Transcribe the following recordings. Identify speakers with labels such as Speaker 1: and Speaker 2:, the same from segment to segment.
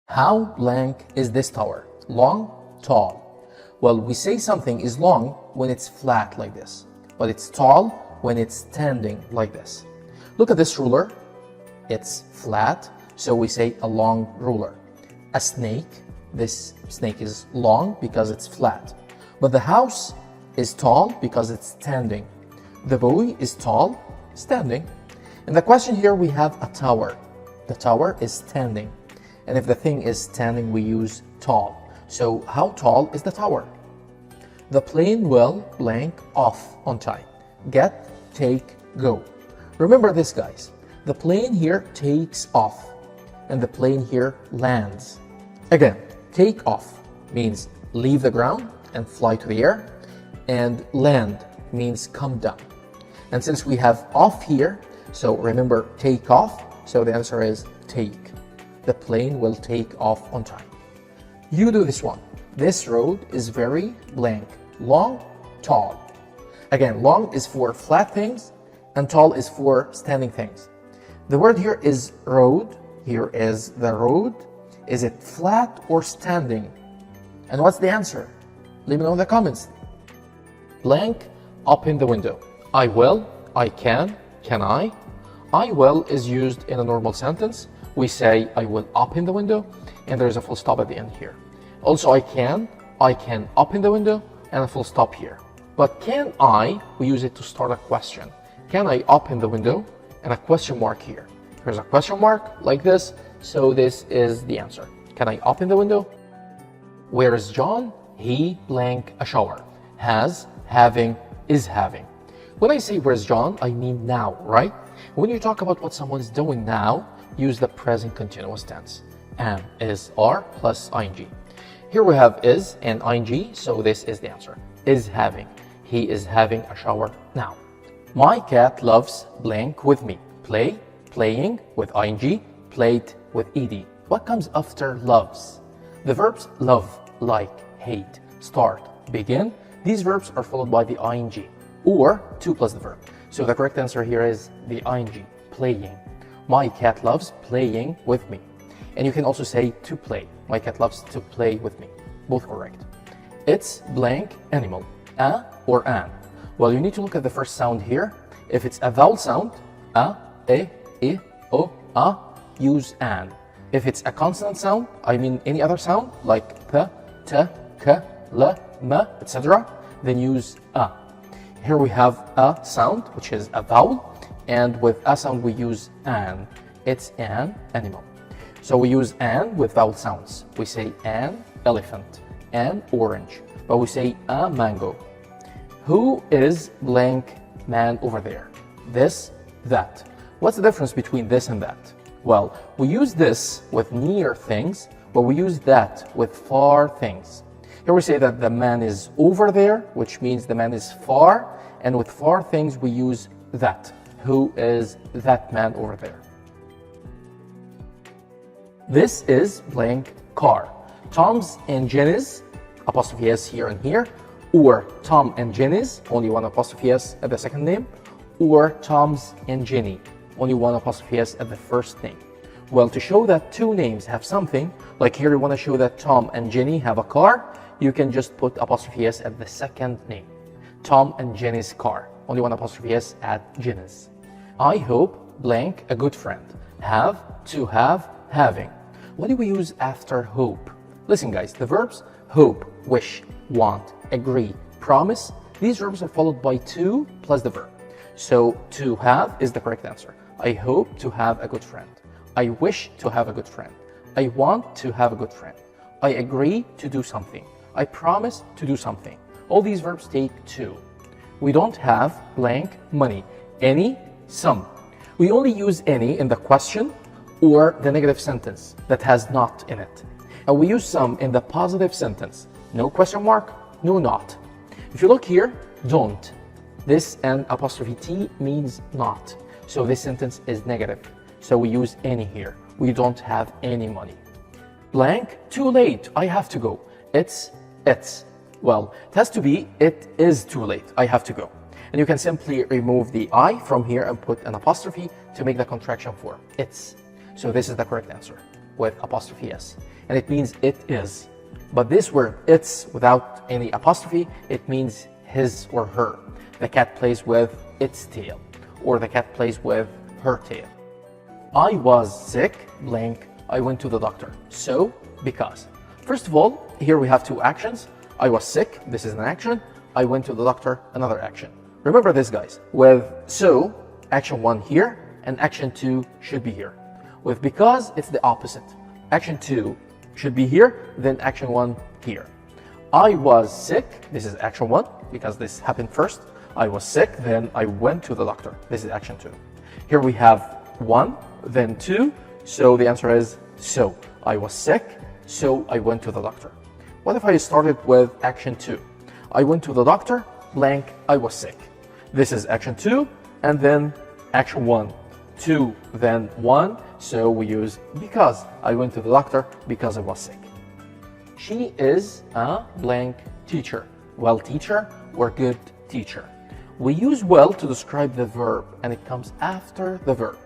Speaker 1: How blank is this tower? Long, tall? Well, we say something is long when it's flat like this, but it's tall when it's standing like this. Look at this ruler. It's flat, so we say a long ruler. A snake, this snake is long because it's flat. But the house is tall because it's standing. The boy is tall, standing. In the question here, we have a tower. The tower is standing. And if the thing is standing, we use tall. So how tall is the tower? The plane will blank off on time. Get, take, go. Remember this, guys. The plane here takes off, and the plane here lands. Again, take off means leave the ground and fly to the air, and land means come down. And since we have off here, so remember take off, so the answer is take. The plane will take off on time. You do this one. This road is very blank. Long, tall. Again, long is for flat things and tall is for standing things. The word here is road. Here is the road. Is it flat or standing? And what's the answer? Let me know in the comments. Blank, open the window. I will, I can I? I will is used in a normal sentence. We say I will open the window, and there's a full stop at the end here. Also I can open the window, and a full stop here. But can I, we use it to start a question. Can I open the window? And a question mark here. Here's a question mark like this, so this is the answer. Can I open the window? Where is John? He blank a shower. Has, having, is having. When I say where's John, I mean now, right? When you talk about what someone is doing now, use the present continuous tense. Am, is, are plus ing. Here we have is and ing, so this is the answer. Is having. He is having a shower now. My cat loves blank with me. Play, playing with ing, played with ed. What comes after loves? The verbs love, like, hate, start, begin. These verbs are followed by the ing or to plus the verb. So the correct answer here is the ing, playing. My cat loves playing with me. And you can also say to play. My cat loves to play with me. Both correct. It's blank animal. A or an? Well, you need to look at the first sound here. If it's a vowel sound, a, e, I, o, a, use an. If it's a consonant sound, I mean any other sound, like p, t, k, l, m, etc., then use a. Here we have a sound, which is a vowel, and with a sound we use an. It's an animal. So we use an with vowel sounds. We say an elephant, an orange, but we say a mango. Who is blank man over there? This, that. What's the difference between this and that? Well, we use this with near things, but we use that with far things. Here we say that the man is over there, which means the man is far, and with far things we use that. Who is that man over there? This is blank car. Tom's and Jenny's, apostrophe S here and here, or Tom and Jenny's, only one apostrophe S at the second name, or Tom's and Jenny, only one apostrophe S at the first name. Well, to show that two names have something, like here you want to show that Tom and Jenny have a car, you can just put apostrophe S at the second name. Tom and Jenny's car, only one apostrophe S at Jenny's. I hope blank a good friend. Have, to have, having. What do we use after hope? Listen guys, the verbs hope, wish, want, agree, promise, these verbs are followed by to plus the verb. So to have is the correct answer. I hope to have a good friend. I wish to have a good friend. I want to have a good friend. I agree to do something. I promise to do something. All these verbs take to. We don't have blank money. Any, some. We only use any in the question or the negative sentence that has not in it. And we use some in the positive sentence. No question mark, no not. If you look here, don't. This and apostrophe T means not. So this sentence is negative. So we use any here. We don't have any money. Blank, too late, I have to go. It's. Well, it has to be, it is too late, I have to go. And you can simply remove the I from here and put an apostrophe to make the contraction form. It's. So this is the correct answer with apostrophe S. and it means it is. But this word it's without any apostrophe, it means his or her. The cat plays with its tail, or the cat plays with her tail. I was sick, blank, I went to the doctor. So, because. First of all, here we have two actions. I was sick, this is an action. I went to the doctor, another action. Remember this, guys. With so, action 1 here, and action 2 should be here. With because, it's the opposite. Action 2 should be here, then action 1 here. I was sick, this is action 1, because this happened first. I was sick, then I went to the doctor. This is action 2. Here we have 1, then 2, so the answer is so. I was sick, so I went to the doctor. What if I started with action 2? I went to the doctor, blank, I was sick. This is action 2, and then action 1. 2, then 1, so we use because. I went to the doctor because I was sick. She is a blank teacher. Well teacher or good teacher. We use well to describe the verb, and it comes after the verb.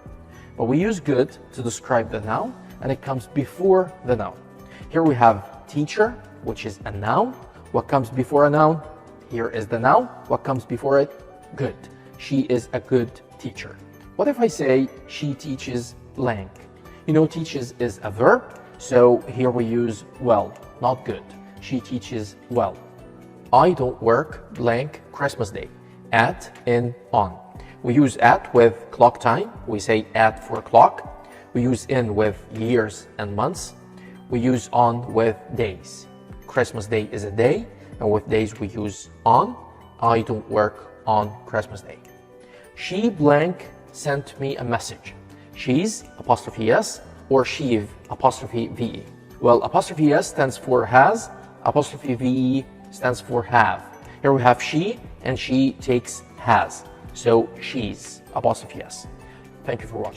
Speaker 1: But we use good to describe the noun, and it comes before the noun. Here we have teacher, which is a noun. What comes before a noun? Here is the noun. What comes before it? Good. She is a good teacher. What if I say she teaches blank? You know, teaches is a verb, so here we use well, not good. She teaches well. I don't work blank Christmas Day. At, in, on. We use at with clock time. We say at for clock. We use in with years and months. We use on with days. Christmas Day is a day, and with days we use on. I don't work on Christmas Day. She blank sent me a message. She's apostrophe s or she apostrophe ve. Well, apostrophe s stands for has, apostrophe ve stands for have. Here we have she, and she takes has. So she's apostrophe s. Thank you for watching.